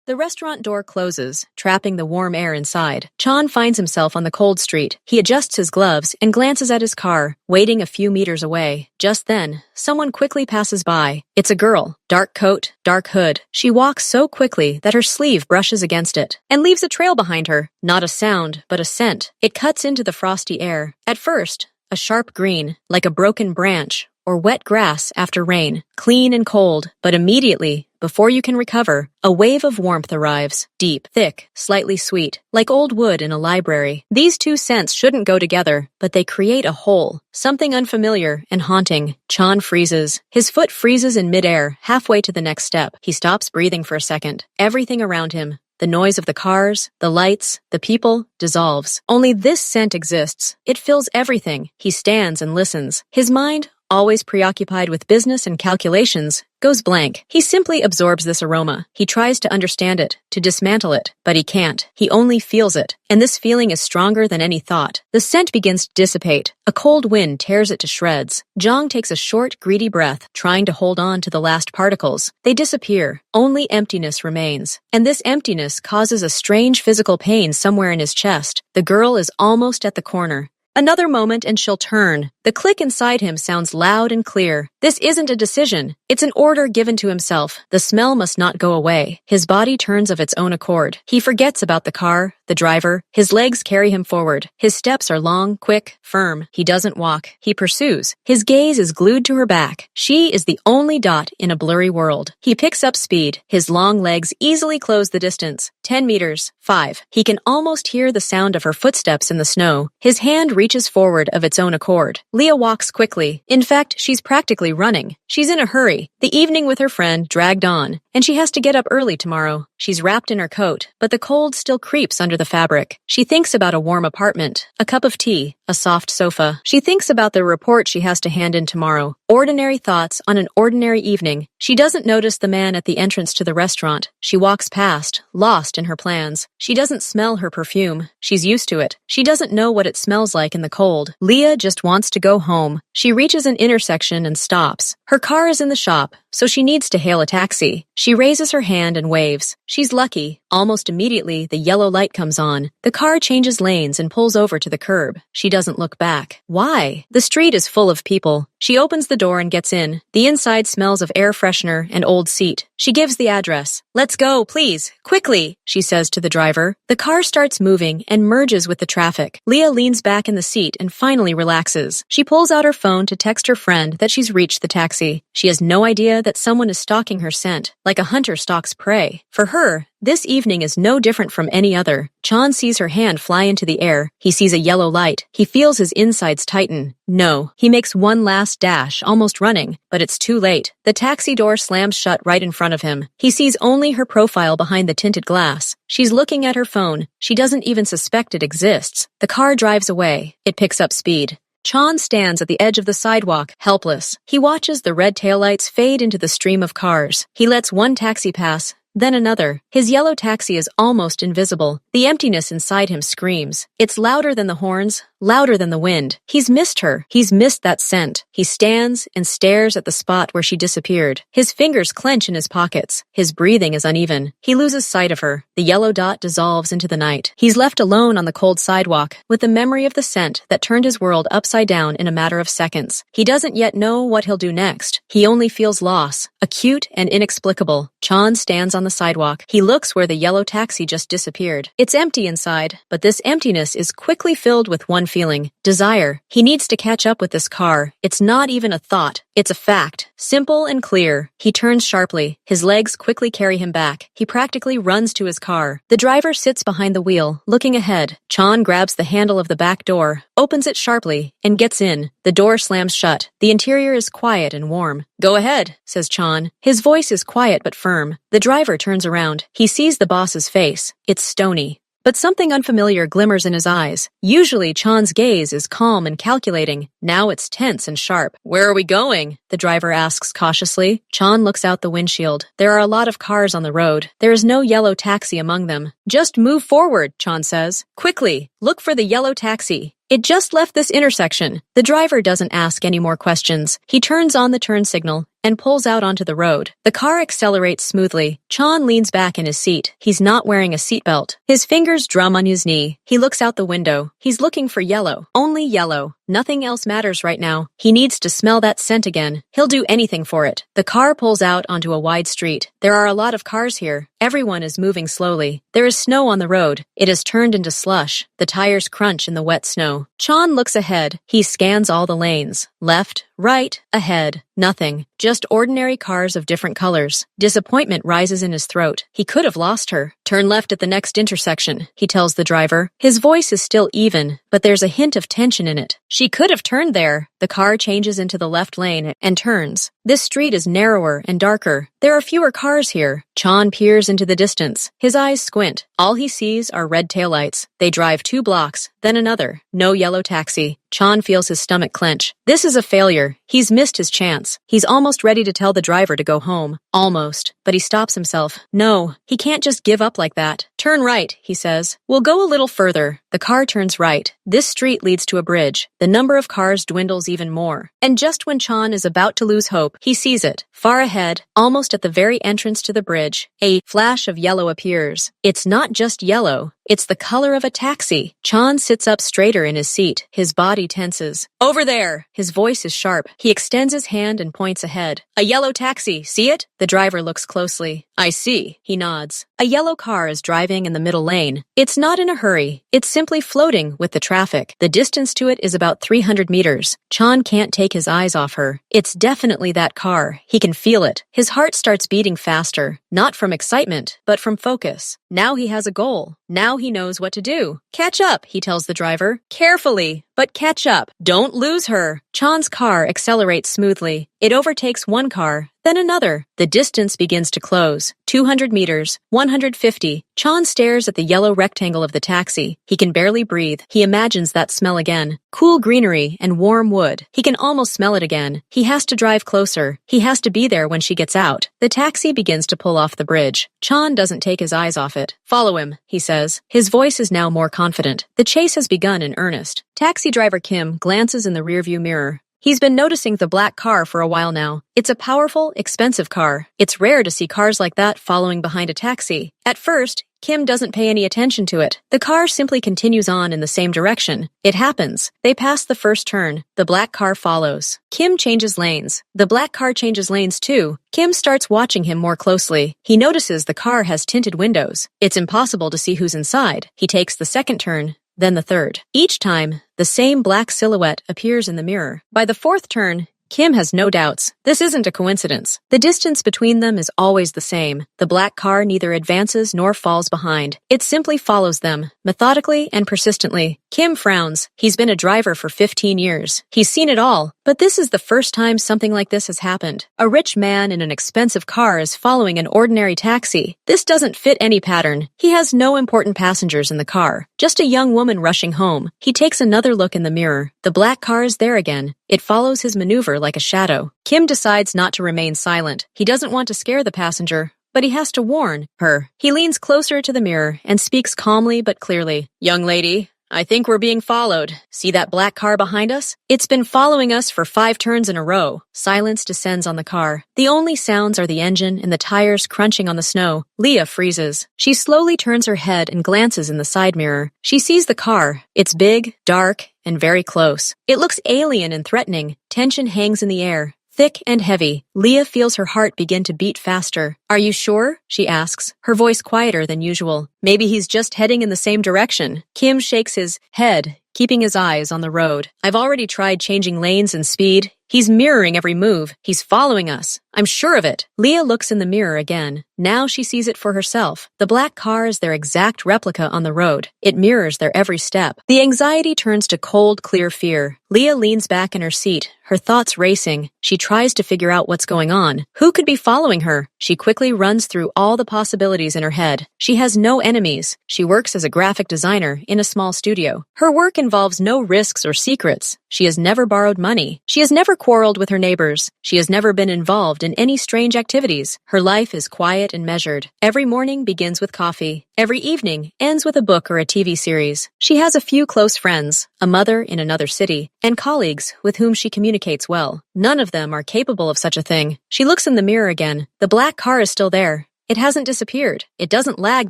The restaurant door closes, trapping the warm air inside. Chan finds himself on the cold street. He adjusts his gloves and glances at his car, waiting a few meters away. Just then, someone quickly passes by. It's a girl. Dark coat, dark hood. She walks so quickly that her sleeve brushes against it and leaves a trail behind her. Not a sound, but a scent. It cuts into the frosty air. At first, a sharp green, like a broken branch or wet grass after rain. Clean and cold, but immediately, before you can recover, a wave of warmth arrives. Deep, thick, slightly sweet, like old wood in a library. These two scents shouldn't go together, but they create a whole. Something unfamiliar and haunting. Chan freezes. His foot freezes in midair, halfway to the next step. He stops breathing for a second. Everything around him, the noise of the cars, the lights, the people, dissolves. Only this scent exists. It fills everything. He stands and listens. His mind, always preoccupied with business and calculations, goes blank. He simply absorbs this aroma. He tries to understand it, to dismantle it, but he can't. He only feels it, and this feeling is stronger than any thought. The scent begins to dissipate. A cold wind tears it to shreds. Zhang takes a short, greedy breath, trying to hold on to the last particles. They disappear. Only emptiness remains. And this emptiness causes a strange physical pain somewhere in his chest. The girl is almost at the corner. Another moment and she'll turn. The click inside him sounds loud and clear. This isn't a decision. It's an order given to himself. The smell must not go away. His body turns of its own accord. He forgets about the car, the driver. His legs carry him forward. His steps are long, quick, firm. He doesn't walk. He pursues. His gaze is glued to her back. She is the only dot in a blurry world. He picks up speed. His long legs easily close the distance. 10 meters. 5. He can almost hear the sound of her footsteps in the snow. His hand reaches forward of its own accord. Leah walks quickly. In fact, she's practically running. She's in a hurry. The evening with her friend dragged on, and she has to get up early tomorrow. She's wrapped in her coat, but the cold still creeps under the fabric. She thinks about a warm apartment, a cup of tea, a soft sofa. She thinks about the report she has to hand in tomorrow. Ordinary thoughts on an ordinary evening. She doesn't notice the man at the entrance to the restaurant. She walks past, lost in her plans. She doesn't smell her perfume. She's used to it. She doesn't know what it smells like in the cold. Leah just wants to go home. She reaches an intersection and stops. Her car is in the shop, so she needs to hail a taxi. She raises her hand and waves. She's lucky. Almost immediately, the yellow light comes on. The car changes lanes and pulls over to the curb. She doesn't look back. Why? The street is full of people. She opens the door and gets in. The inside smells of air freshener and old seat. She gives the address. "Let's go, please. Quickly," she says to the driver. The car starts moving and merges with the traffic. Leah leans back in the seat and finally relaxes. She pulls out her phone to text her friend that she's reached the taxi. She has no idea that someone is stalking her scent, like a hunter stalks prey. For her, this evening is no different from any other. Chan sees her hand fly into the air. He sees a yellow light. He feels his insides tighten. No. He makes one last dash, almost running, but it's too late. The taxi door slams shut right in front of him. He sees only her profile behind the tinted glass. She's looking at her phone. She doesn't even suspect it exists. The car drives away. It picks up speed. Chan stands at the edge of the sidewalk, helpless. He watches the red taillights fade into the stream of cars. He lets one taxi pass, then another. His yellow taxi is almost invisible. The emptiness inside him screams. It's louder than the horns, louder than the wind. He's missed her. He's missed that scent. He stands and stares at the spot where she disappeared. His fingers clench in his pockets. His breathing is uneven. He loses sight of her. The yellow dot dissolves into the night. He's left alone on the cold sidewalk with the memory of the scent that turned his world upside down in a matter of seconds. He doesn't yet know what he'll do next. He only feels loss, acute and inexplicable. Chan stands on the sidewalk. He looks where the yellow taxi just disappeared. It's empty inside, but this emptiness is quickly filled with one feeling: desire. He needs to catch up with this car. It's not even a thought. It's a fact. Simple and clear. He turns sharply. His legs quickly carry him back. He practically runs to his car. The driver sits behind the wheel, looking ahead. Chan grabs the handle of the back door, opens it sharply, and gets in. The door slams shut. The interior is quiet and warm. "Go ahead," says Chan. His voice is quiet but firm. The driver turns around. He sees the boss's face. It's stony. But something unfamiliar glimmers in his eyes. Usually, Chan's gaze is calm and calculating. Now it's tense and sharp. "Where are we going?" the driver asks cautiously. Chan looks out the windshield. There are a lot of cars on the road. There is no yellow taxi among them. "Just move forward," Chan says. "Quickly, look for the yellow taxi. It just left this intersection." The driver doesn't ask any more questions. He turns on the turn signal and pulls out onto the road. The car accelerates smoothly. Chan leans back in his seat. He's not wearing a seatbelt. His fingers drum on his knee. He looks out the window. He's looking for yellow. Only yellow. Nothing else matters right now. He needs to smell that scent again. He'll do anything for it. The car pulls out onto a wide street. There are a lot of cars here. Everyone is moving slowly. There is snow on the road. It has turned into slush. The tires crunch in the wet snow. Chan looks ahead. He scans all the lanes. Left, right, ahead. Nothing. Just ordinary cars of different colors. Disappointment rises in his throat. He could have lost her. Turn left at the next intersection, he tells the driver. His voice is still even, but there's a hint of tension in it. She could have turned there. The car changes into the left lane and turns. This street is narrower and darker. There are fewer cars here. Chan peers into the distance. His eyes squint. All he sees are red taillights. They drive 2 blocks, then another. No yellow taxi. Chan feels his stomach clench. This is a failure. He's missed his chance. He's almost ready to tell the driver to go home. Almost. But he stops himself. No, he can't just give up like that. Turn right, he says. We'll go a little further. The car turns right. This street leads to a bridge. The number of cars dwindles even more. And just when Chan is about to lose hope, he sees it. Far ahead, almost at the very entrance to the bridge, a flash of yellow appears. It's not just yellow. It's the color of a taxi. Chan sits up straighter in his seat. His body tenses. Over there! His voice is sharp. He extends his hand and points ahead. A yellow taxi. See it? The driver looks closely. I see. He nods. A yellow car is driving in the middle lane. It's not in a hurry. It's simply floating with the traffic. The distance to it is about 300 meters. Chan can't take his eyes off her. It's definitely that car. He can feel it. His heart starts beating faster. Not from excitement, but from focus. Now he has a goal. Now he knows what to do. Catch up, he tells the driver. Carefully, but catch up. Don't lose her. Chan's car accelerates smoothly. It overtakes one car, then another. The distance begins to close. 200 meters, 150. Chan stares at the yellow rectangle of the taxi. He can barely breathe. He imagines that smell again. Cool greenery and warm wood. He can almost smell it again. He has to drive closer. He has to be there when she gets out. The taxi begins to pull off the bridge. Chan doesn't take his eyes off it. Follow him, he says. His voice is now more confident. The chase has begun in earnest. Taxi driver Kim glances in the rearview mirror. He's been noticing the black car for a while now. It's a powerful, expensive car. It's rare to see cars like that following behind a taxi. At first, Kim doesn't pay any attention to it. The car simply continues on in the same direction. It happens. They pass the first turn. The black car follows. Kim changes lanes. The black car changes lanes too. Kim starts watching him more closely. He notices the car has tinted windows. It's impossible to see who's inside. He takes the second turn, then the third. Each time, the same black silhouette appears in the mirror. By the fourth turn, Kim has no doubts. This isn't a coincidence. The distance between them is always the same. The black car neither advances nor falls behind. It simply follows them, methodically and persistently. Kim frowns. He's been a driver for 15 years. He's seen it all. But this is the first time something like this has happened. A rich man in an expensive car is following an ordinary taxi. This doesn't fit any pattern. He has no important passengers in the car. Just a young woman rushing home. He takes another look in the mirror. The black car is there again. It follows his maneuver like a shadow. Kim decides not to remain silent. He doesn't want to scare the passenger, but he has to warn her. He leans closer to the mirror and speaks calmly but clearly. Young lady, I think we're being followed. See that black car behind us? It's been following us for 5 turns in a row. Silence descends on the car. The only sounds are the engine and the tires crunching on the snow. Leah freezes. She slowly turns her head and glances in the side mirror. She sees the car. It's big, dark, and very close. It looks alien and threatening. Tension hangs in the air. Thick and heavy. Leah feels her heart begin to beat faster. Are you sure? She asks, her voice quieter than usual. Maybe he's just heading in the same direction. Kim shakes his head, keeping his eyes on the road. I've already tried changing lanes and speed. He's mirroring every move. He's following us. I'm sure of it. Leah looks in the mirror again. Now she sees it for herself. The black car is their exact replica on the road. It mirrors their every step. The anxiety turns to cold, clear fear. Leah leans back in her seat, her thoughts racing. She tries to figure out what's going on. Who could be following her? She quickly runs through all the possibilities in her head. She has no enemies. She works as a graphic designer in a small studio. Her work involves no risks or secrets. She has never borrowed money. She has never quarreled with her neighbors. She has never been involved in any strange activities. Her life is quiet and measured. Every morning begins with coffee. Every evening ends with a book or a TV series. She has a few close friends, a mother in another city, and colleagues with whom she communicates well. None of them are capable of such a thing. She looks in the mirror again. The black car is still there. It hasn't disappeared. It doesn't lag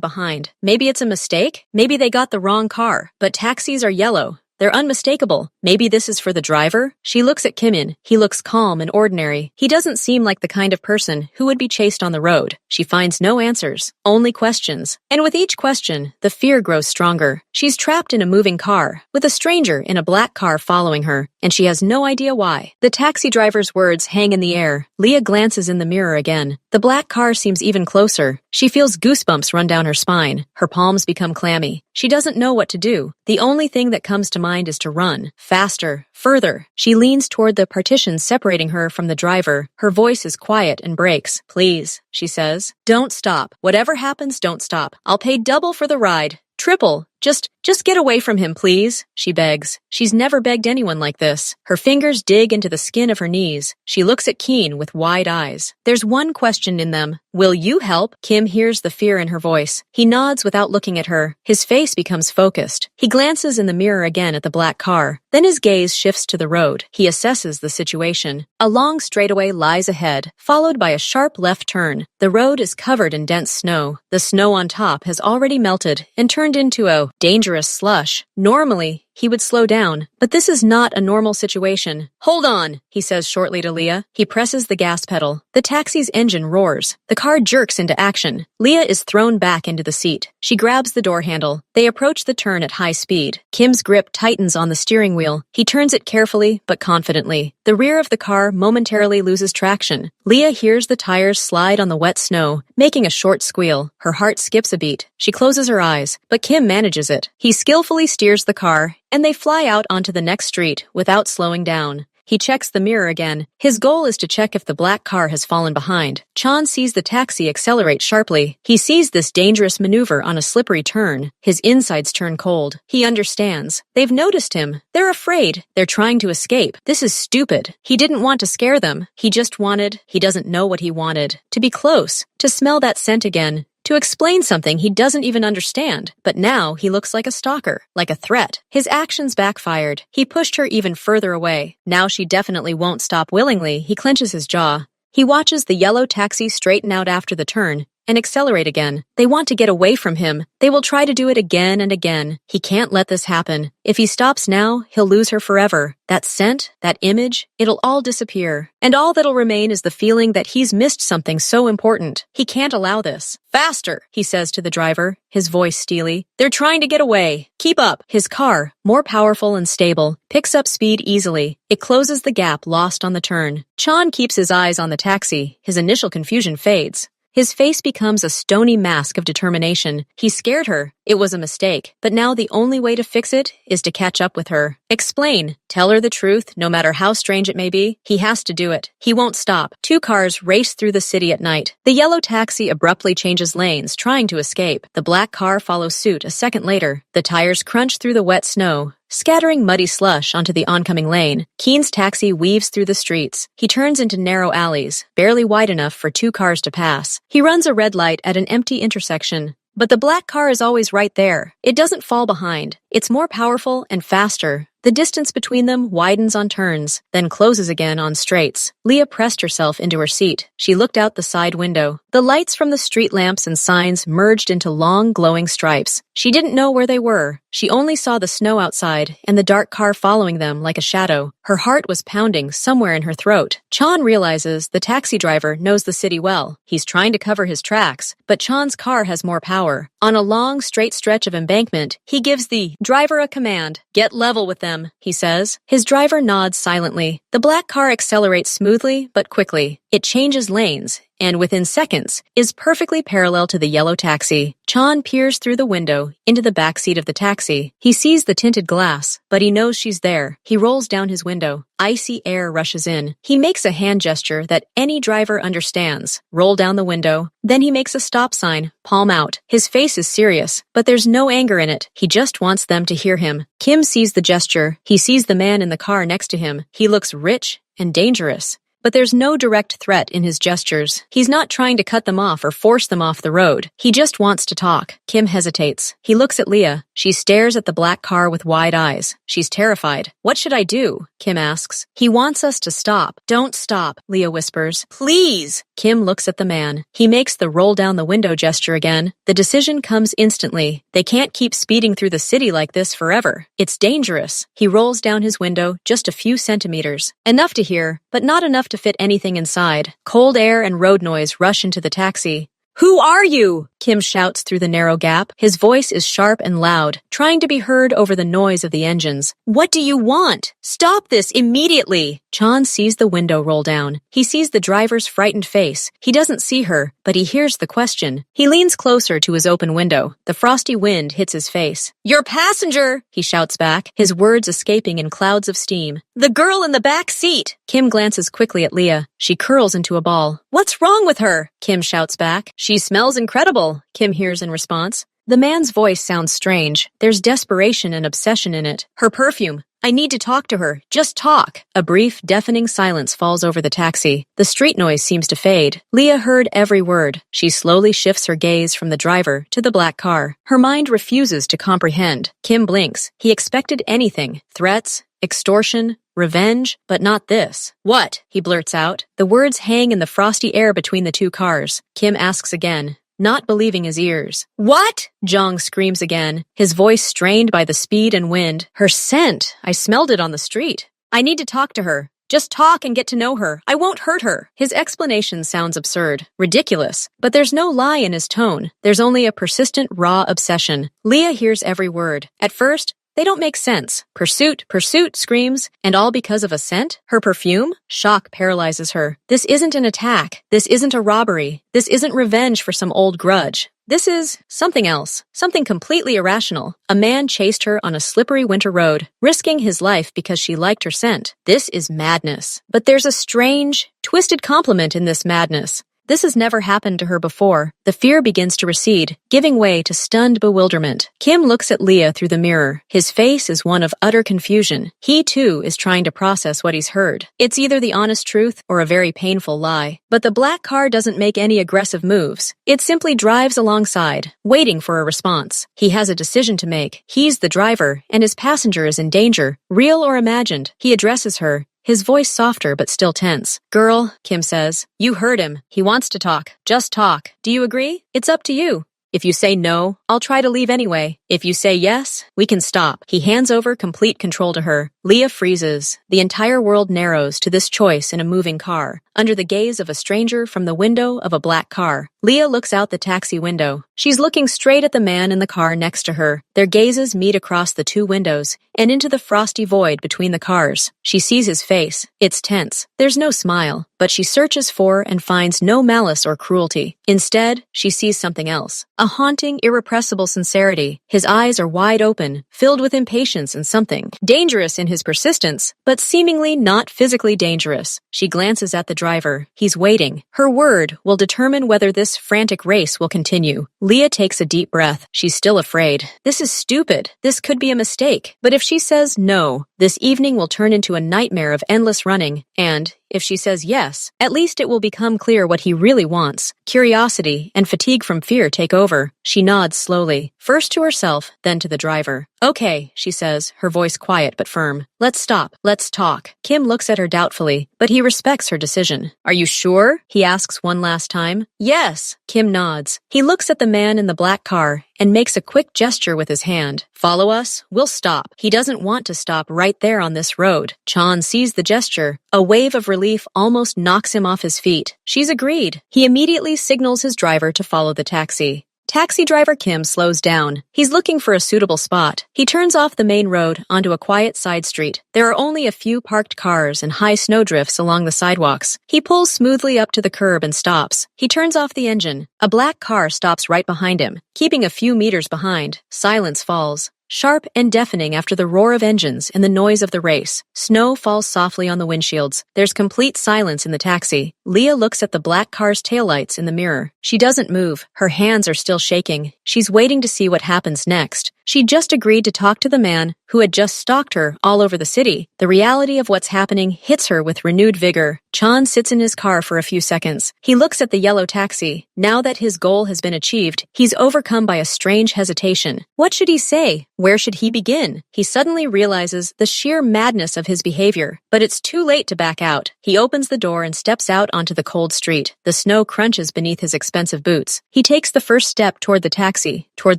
behind. Maybe it's a mistake. Maybe they got the wrong car. But taxis are yellow. They're unmistakable. Maybe this is for the driver? She looks at Kimin. He looks calm and ordinary. He doesn't seem like the kind of person who would be chased on the road. She finds no answers, only questions. And with each question, the fear grows stronger. She's trapped in a moving car, with a stranger in a black car following her, and she has no idea why. The taxi driver's words hang in the air. Leah glances in the mirror again. The black car seems even closer. She feels goosebumps run down her spine. Her palms become clammy. She doesn't know what to do. The only thing that comes to mind is to run. Faster. Further. She leans toward the partition separating her from the driver. Her voice is quiet and breaks. Please, she says. Don't stop. Whatever happens, don't stop. I'll pay double for the ride. Triple. Just get away from him, please, she begs. She's never begged anyone like this. Her fingers dig into the skin of her knees. She looks at Keen with wide eyes. There's one question in them. Will you help? Kim hears the fear in her voice. He nods without looking at her. His face becomes focused. He glances in the mirror again at the black car. Then his gaze shifts to the road. He assesses the situation. A long straightaway lies ahead, followed by a sharp left turn. The road is covered in dense snow. The snow on top has already melted and turned into a dangerous slush. Normally, he would slow down, but this is not a normal situation. Hold on, he says shortly to Leah. He presses the gas pedal. The taxi's engine roars. The car jerks into action. Leah is thrown back into the seat. She grabs the door handle. They approach the turn at high speed. Kim's grip tightens on the steering wheel. He turns it carefully but confidently. The rear of the car momentarily loses traction. Leah hears the tires slide on the wet snow, making a short squeal. Her heart skips a beat. She closes her eyes, but Kim manages it. He skillfully steers the car, and they fly out onto the next street without slowing down. He checks the mirror again. His goal is to check if the black car has fallen behind. Chan sees the taxi accelerate sharply. He sees this dangerous maneuver on a slippery turn. His insides turn cold. He understands. They've noticed him. They're afraid. They're trying to escape. This is stupid. He didn't want to scare them. He doesn't know what he wanted. To be close. To smell that scent again. To explain something he doesn't even understand. But now he looks like a stalker, like a threat. His actions backfired. He pushed her even further away. Now she definitely won't stop willingly. He clenches his jaw. He watches the yellow taxi straighten out after the turn and accelerate again. They want to get away from him. They will try to do it again and again. He can't let this happen. If he stops now, he'll lose her forever. That scent, that image, it'll all disappear. And all that'll remain is the feeling that he's missed something so important. He can't allow this. Faster, he says to the driver, his voice steely. They're trying to get away. Keep up. His car, more powerful and stable, picks up speed easily. It closes the gap lost on the turn. Chan keeps his eyes on the taxi. His initial confusion fades. His face becomes a stony mask of determination. He scared her. It was a mistake. But now the only way to fix it is to catch up with her. Explain. Tell her the truth, no matter how strange it may be. He has to do it. He won't stop. Two cars race through the city at night. The yellow taxi abruptly changes lanes, trying to escape. The black car follows suit a second later. The tires crunch through the wet snow, scattering muddy slush onto the oncoming lane. Keen's taxi weaves through the streets. He turns into narrow alleys, barely wide enough for two cars to pass. He runs a red light at an empty intersection. But the black car is always right there. It doesn't fall behind. It's more powerful and faster. The distance between them widens on turns, then closes again on straights. Leah pressed herself into her seat. She looked out the side window. The lights from the street lamps and signs merged into long, glowing stripes. She didn't know where they were. She only saw the snow outside and the dark car following them like a shadow. Her heart was pounding somewhere in her throat. Chan realizes the taxi driver knows the city well. He's trying to cover his tracks, but Chan's car has more power. On a long, straight stretch of embankment, he gives the driver a command. Get level with them, he says. His driver nods silently. The black car accelerates smoothly but quickly. It changes lanes, and within seconds, is perfectly parallel to the yellow taxi. Chan peers through the window into the back seat of the taxi. He sees the tinted glass, but he knows she's there. He rolls down his window. Icy air rushes in. He makes a hand gesture that any driver understands. Roll down the window. Then he makes a stop sign, palm out. His face is serious, but there's no anger in it. He just wants them to hear him. Kim sees the gesture. He sees the man in the car next to him. He looks rich and dangerous. But there's no direct threat in his gestures. He's not trying to cut them off or force them off the road. He just wants to talk. Kim hesitates. He looks at Leah. She stares at the black car with wide eyes. She's terrified. What should I do? Kim asks. He wants us to stop. Don't stop, Leah whispers. Please! Kim looks at the man. He makes the roll down the window gesture again. The decision comes instantly. They can't keep speeding through the city like this forever. It's dangerous. He rolls down his window just a few centimeters. Enough to hear, but not enough to fit anything inside. Cold air and road noise rush into the taxi. Who are you? Kim shouts through the narrow gap. His voice is sharp and loud, trying to be heard over the noise of the engines. What do you want? Stop this immediately! Chan sees the window roll down. He sees the driver's frightened face. He doesn't see her, but he hears the question. He leans closer to his open window. The frosty wind hits his face. Your passenger! He shouts back, his words escaping in clouds of steam. The girl in the back seat! Kim glances quickly at Leah. She curls into a ball. What's wrong with her? Kim shouts back. She smells incredible, Kim hears in response. The man's voice sounds strange. There's desperation and obsession in it. Her perfume. I need to talk to her. Just talk. A brief, deafening silence falls over the taxi. The street noise seems to fade. Leah heard every word. She slowly shifts her gaze from the driver to the black car. Her mind refuses to comprehend. Kim blinks. He expected anything. Threats, extortion, revenge, but not this. What? He blurts out. The words hang in the frosty air between the two cars. Kim asks again, not believing his ears. What? Zhang screams again, his voice strained by the speed and wind. Her scent! I smelled it on the street. I need to talk to her. Just talk and get to know her. I won't hurt her. His explanation sounds absurd, ridiculous, but there's no lie in his tone. There's only a persistent, raw obsession. Leah hears every word. At first, they don't make sense. Pursuit, pursuit, screams, and all because of a scent? Her perfume? Shock paralyzes her. This isn't an attack. This isn't a robbery. This isn't revenge for some old grudge. This is something else, something completely irrational. A man chased her on a slippery winter road, risking his life because she liked her scent. This is madness. But there's a strange, twisted compliment in this madness. This has never happened to her before. The fear begins to recede, giving way to stunned bewilderment. Kim looks at Leah through the mirror. His face is one of utter confusion. He, too, is trying to process what he's heard. It's either the honest truth or a very painful lie. But the black car doesn't make any aggressive moves. It simply drives alongside, waiting for a response. He has a decision to make. He's the driver, and his passenger is in danger, real or imagined. He addresses her, his voice softer but still tense. Girl, Kim says, you heard him. He wants to talk. Just talk. Do you agree? It's up to you. If you say no, I'll try to leave anyway. If you say yes, we can stop. He hands over complete control to her. Leah freezes. The entire world narrows to this choice in a moving car, under the gaze of a stranger from the window of a black car. Leah looks out the taxi window. She's looking straight at the man in the car next to her. Their gazes meet across the two windows and into the frosty void between the cars. She sees his face. It's tense. There's no smile, but she searches for and finds no malice or cruelty. Instead, she sees something else. A haunting, irrepressible sincerity. His eyes are wide open, filled with impatience and something dangerous in his persistence, but seemingly not physically dangerous. She glances at the driver. He's waiting. Her word will determine whether this frantic race will continue. Leah takes a deep breath. She's still afraid. This is stupid. This could be a mistake. But if she says no, this evening will turn into a nightmare of endless running, and if she says yes, at least it will become clear what he really wants. Curiosity and fatigue from fear take over. She nods slowly, first to herself, then to the driver. Okay, she says, her voice quiet but firm. Let's stop. Let's talk. Kim looks at her doubtfully, but he respects her decision. Are you sure? He asks one last time. Yes. Kim nods. He looks at the man in the black car and makes a quick gesture with his hand. Follow us. We'll stop. He doesn't want to stop right there on this road. Chan sees the gesture. A wave of relief almost knocks him off his feet. She's agreed. He immediately signals his driver to follow the taxi. Taxi driver Kim slows down. He's looking for a suitable spot. He turns off the main road onto a quiet side street. There are only a few parked cars and high snowdrifts along the sidewalks. He pulls smoothly up to the curb and stops. He turns off the engine. A black car stops right behind him. Keeping a few meters behind, silence falls. Sharp and deafening after the roar of engines and the noise of the race. Snow falls softly on the windshields. There's complete silence in the taxi. Leah looks at the black car's taillights in the mirror. She doesn't move. Her hands are still shaking. She's waiting to see what happens next. She just agreed to talk to the man who had just stalked her all over the city. The reality of what's happening hits her with renewed vigor. Chan sits in his car for a few seconds. He looks at the yellow taxi. Now that his goal has been achieved, he's overcome by a strange hesitation. What should he say? Where should he begin? He suddenly realizes the sheer madness of his behavior, but it's too late to back out. He opens the door and steps out onto the cold street. The snow crunches beneath his expensive boots. He takes the first step toward the taxi, toward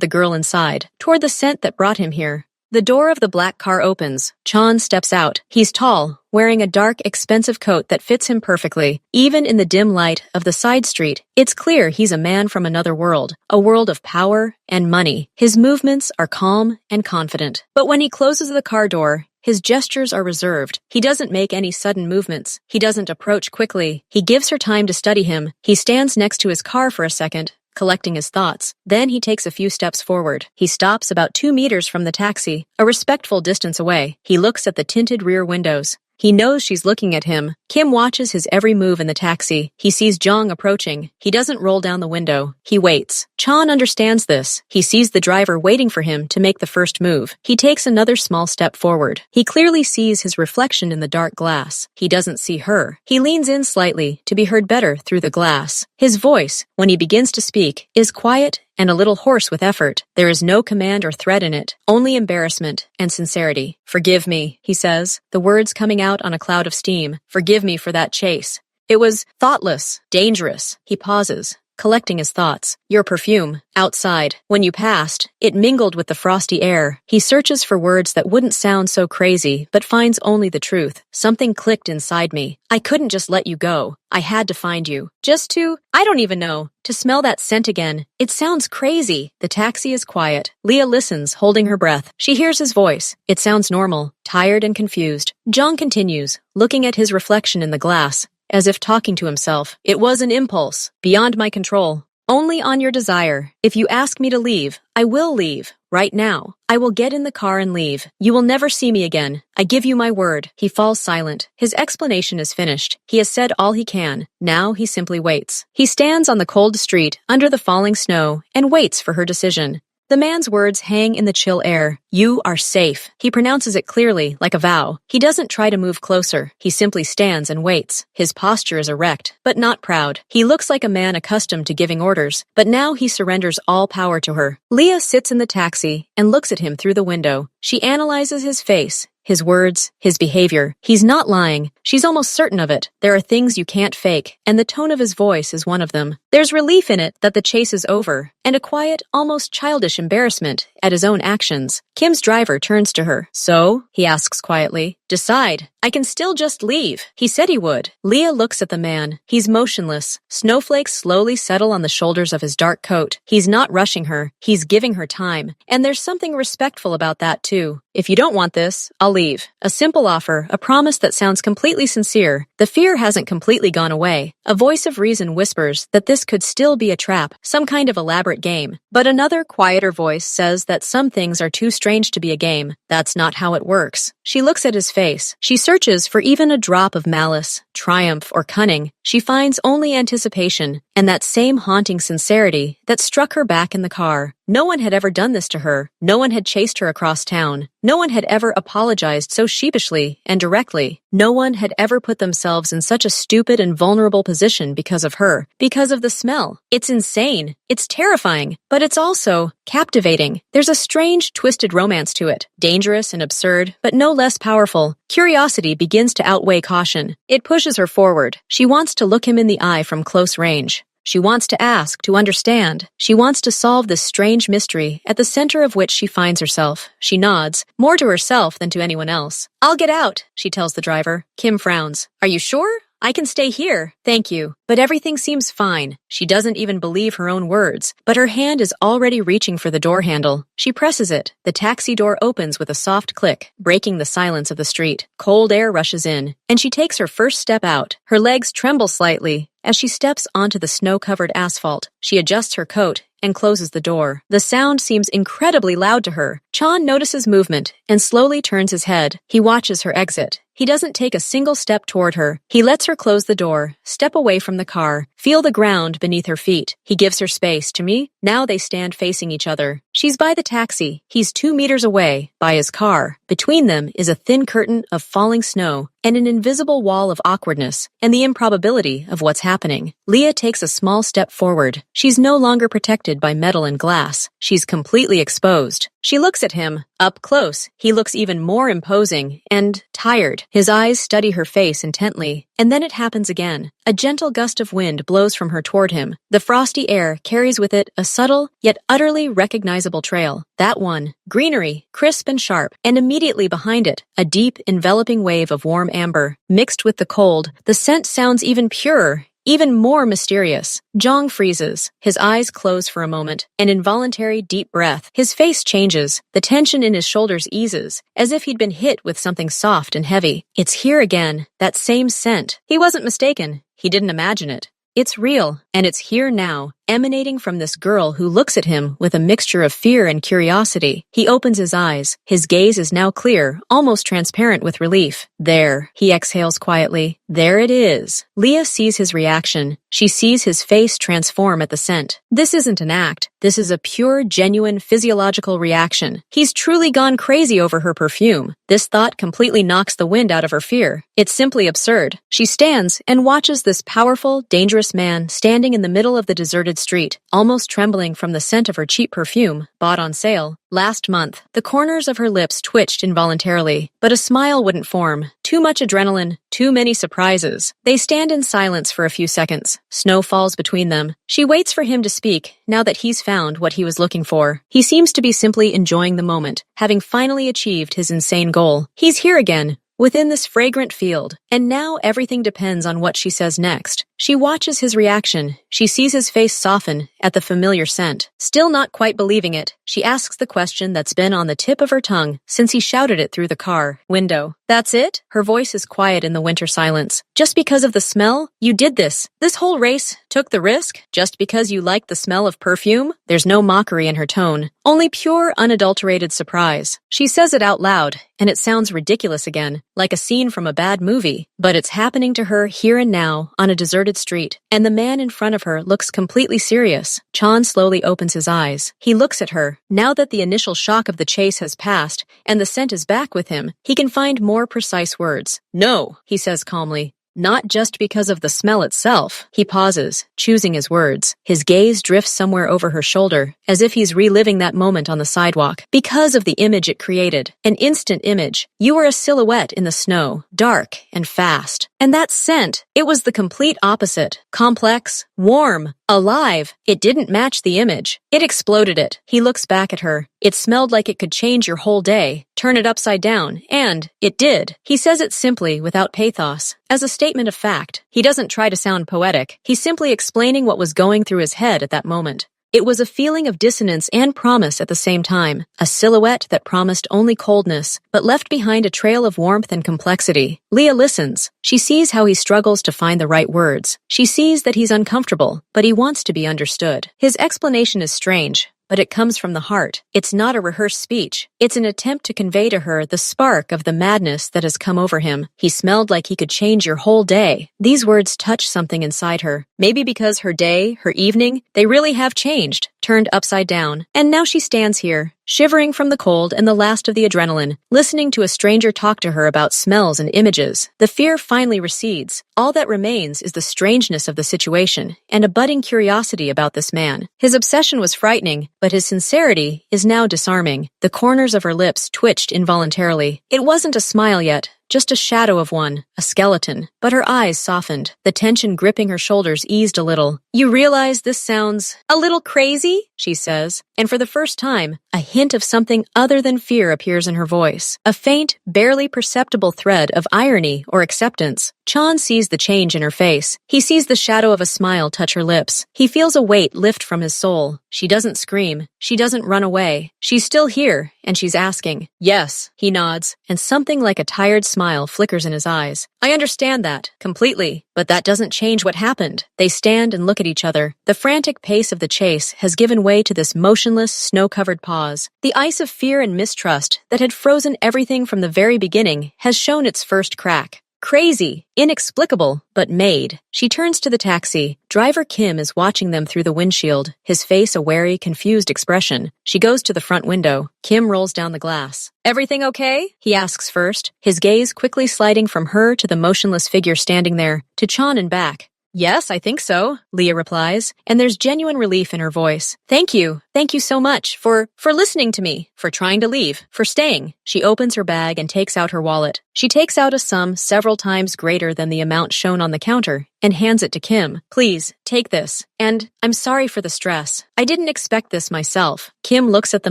the girl inside, toward the scent that brought him here. The door of the black car opens. Chan steps out. He's tall, wearing a dark, expensive coat that fits him perfectly. Even in the dim light of the side street, it's clear he's a man from another world, a world of power and money. His movements are calm and confident. But when he closes the car door, his gestures are reserved. He doesn't make any sudden movements. He doesn't approach quickly. He gives her time to study him. He stands next to his car for a second, collecting his thoughts. Then he takes a few steps forward. He stops about 2 meters from the taxi, a respectful distance away. He looks at the tinted rear windows. He knows she's looking at him. Kim watches his every move in the taxi. He sees Jong approaching. He doesn't roll down the window. He waits. Chan understands this. He sees the driver waiting for him to make the first move. He takes another small step forward. He clearly sees his reflection in the dark glass. He doesn't see her. He leans in slightly to be heard better through the glass. His voice, when he begins to speak, is quiet and a little hoarse with effort. There is no command or threat in it, only embarrassment and sincerity. "Forgive me," he says, the words coming out on a cloud of steam. "Forgive me for that chase. It was thoughtless, dangerous." He pauses, collecting his thoughts. "Your perfume, outside. When you passed, it mingled with the frosty air." He searches for words that wouldn't sound so crazy, but finds only the truth. "Something clicked inside me. I couldn't just let you go. I had to find you. Just to, I don't even know, to smell that scent again. It sounds crazy." The taxi is quiet. Leah listens, holding her breath. She hears his voice. It sounds normal, tired and confused. Jong continues, looking at his reflection in the glass, as if talking to himself. "It was an impulse, beyond my control. Only on your desire. If you ask me to leave, I will leave. Right now. I will get in the car and leave. You will never see me again. I give you my word." He falls silent. His explanation is finished. He has said all he can. Now he simply waits. He stands on the cold street, under the falling snow, and waits for her decision. The man's words hang in the chill air. "You are safe." He pronounces it clearly, like a vow. He doesn't try to move closer. He simply stands and waits. His posture is erect, but not proud. He looks like a man accustomed to giving orders, but now he surrenders all power to her. Leah sits in the taxi and looks at him through the window. She analyzes his face, his words, his behavior. He's not lying. She's almost certain of it. There are things you can't fake, and the tone of his voice is one of them. There's relief in it that the chase is over, and a quiet, almost childish embarrassment at his own actions. Kim's driver turns to her. "So?" he asks quietly. "Decide. I can still just leave. He said he would." Leah looks at the man. He's motionless. Snowflakes slowly settle on the shoulders of his dark coat. He's not rushing her. He's giving her time. And there's something respectful about that, too. "If you don't want this, I'll leave." A simple offer, a promise that sounds completely sincere. The fear hasn't completely gone away. A voice of reason whispers that this could still be a trap, some kind of elaborate game. But another, quieter voice says that some things are too strange to be a game. That's not how it works. She looks at his face. She searches for even a drop of malice, triumph, or cunning. She finds only anticipation, and that same haunting sincerity that struck her back in the car. No one had ever done this to her. No one had chased her across town. No one had ever apologized so sheepishly and directly. No one had ever put themselves in such a stupid and vulnerable position because of her, because of the smell. It's insane. It's terrifying, but it's also captivating. There's a strange, twisted romance to it. Dangerous and absurd, but no less powerful. Curiosity begins to outweigh caution. It pushes her forward. She wants to look him in the eye from close range. She wants to ask, to understand. She wants to solve this strange mystery at the center of which she finds herself. She nods, more to herself than to anyone else. "I'll get out," she tells the driver. Kim frowns. "Are you sure? I can stay here, thank you. But everything seems fine. She doesn't even believe her own words, but her hand is already reaching for the door handle. She presses it. The taxi door opens with a soft click, breaking the silence of the street. Cold air rushes in, and she takes her first step out. Her legs tremble slightly as she steps onto the snow-covered asphalt. She adjusts her coat and closes the door. The sound seems incredibly loud to her. Chan notices movement and slowly turns his head. He watches her exit. He doesn't take a single step toward her. He lets her close the door, step away from the car, feel the ground beneath her feet. He gives her space. To me, now they stand facing each other. She's by the taxi. He's 2 meters away, by his car. Between them is a thin curtain of falling snow and an invisible wall of awkwardness and the improbability of what's happening. Leah takes a small step forward. She's no longer protected by metal and glass. She's completely exposed. She looks at him. Up close, he looks even more imposing and tired. His eyes study her face intently. And then it happens again. A gentle gust of wind blows from her toward him. The frosty air carries with it a subtle, yet utterly recognizable trail. That one, greenery, crisp and sharp, and immediately behind it, a deep, enveloping wave of warm amber. Mixed with the cold, the scent sounds even purer, even more mysterious. Zhang freezes. His eyes close for a moment. An involuntary deep breath. His face changes. The tension in his shoulders eases, as if he'd been hit with something soft and heavy. It's here again, that same scent. He wasn't mistaken. He didn't imagine it. It's real, and it's here now, emanating from this girl who looks at him with a mixture of fear and curiosity. He opens his eyes. His gaze is now clear, almost transparent with relief. There, he exhales quietly. There it is. Leah sees his reaction. She sees his face transform at the scent. This isn't an act. This is a pure, genuine, physiological reaction. He's truly gone crazy over her perfume. This thought completely knocks the wind out of her fear. It's simply absurd. She stands and watches this powerful, dangerous man standing in the middle of the deserted street, almost trembling from the scent of her cheap perfume, bought on sale last month. The corners of her lips twitched involuntarily, but a smile wouldn't form. Too much adrenaline, too many surprises. They stand in silence for a few seconds. Snow falls between them. She waits for him to speak, now that he's found what he was looking for. He seems to be simply enjoying the moment, having finally achieved his insane goal. He's here again, within this fragrant field, and now everything depends on what she says next. She watches his reaction. She sees his face soften at the familiar scent. Still not quite believing it, she asks the question that's been on the tip of her tongue since he shouted it through the car window. That's it? Her voice is quiet in the winter silence. Just because of the smell? You did this. This whole race took the risk? Just because you liked the smell of perfume? There's no mockery in her tone. Only pure, unadulterated surprise. She says it out loud, and it sounds ridiculous again, like a scene from a bad movie. But it's happening to her here and now, on a deserted street, and the man in front of her looks completely serious. Chan slowly opens his eyes. He looks at her. Now that the initial shock of the chase has passed, and the scent is back with him, he can find more precise words. No, he says calmly. Not just because of the smell itself. He pauses, choosing his words. His gaze drifts somewhere over her shoulder, as if he's reliving that moment on the sidewalk. Because of the image it created. An instant image. You were a silhouette in the snow, dark and fast. And that scent, it was the complete opposite. Complex, warm, alive. It didn't match the image. It exploded it. He looks back at her. It smelled like it could change your whole day, turn it upside down, and it did. He says it simply, without pathos, as a statement of fact. He doesn't try to sound poetic. He's simply explaining what was going through his head at that moment. It was a feeling of dissonance and promise at the same time, a silhouette that promised only coldness, but left behind a trail of warmth and complexity. Leah listens. She sees how he struggles to find the right words. She sees that he's uncomfortable, but he wants to be understood. His explanation is strange, but it comes from the heart. It's not a rehearsed speech. It's an attempt to convey to her the spark of the madness that has come over him. He smelled like he could change your whole day. These words touch something inside her. Maybe because her day, her evening, they really have changed, turned upside down. And now she stands here, shivering from the cold and the last of the adrenaline, listening to a stranger talk to her about smells and images. The fear finally recedes. All that remains is the strangeness of the situation and a budding curiosity about this man. His obsession was frightening, but his sincerity is now disarming. The corners of her lips twitched involuntarily. It wasn't a smile yet, just a shadow of one, a skeleton. But her eyes softened. The tension gripping her shoulders eased a little. "You realize this sounds a little crazy?" she says, and for the first time, a hint of something other than fear appears in her voice. A faint, barely perceptible thread of irony or acceptance. Chan sees the change in her face. He sees the shadow of a smile touch her lips. He feels a weight lift from his soul. She doesn't scream. She doesn't run away. She's still here, and she's asking. "Yes," he nods, and something like a tired smile flickers in his eyes. "I understand that, completely, but that doesn't change what happened." They stand and look at each other. The frantic pace of the chase has given way to this motionless, snow-covered pause. The ice of fear and mistrust that had frozen everything from the very beginning has shown its first crack. Crazy, inexplicable, but made. She turns to the taxi. Driver Kim is watching them through the windshield, his face a wary, confused expression. She goes to the front window. Kim rolls down the glass. "Everything okay?" he asks first, his gaze quickly sliding from her to the motionless figure standing there, to Chan and back. "Yes, I think so," Leah replies, and there's genuine relief in her voice. Thank you so much for listening to me, for trying to leave, for staying." She opens her bag and takes out her wallet. She takes out a sum several times greater than the amount shown on the counter and hands it to Kim. "Please, take this. And I'm sorry for the stress. I didn't expect this myself." Kim looks at the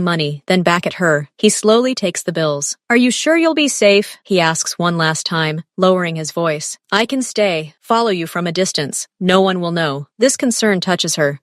money, then back at her. He slowly takes the bills. "Are you sure you'll be safe?" he asks one last time, lowering his voice. "I can stay, follow you from a distance. No one will know." This concern touches her.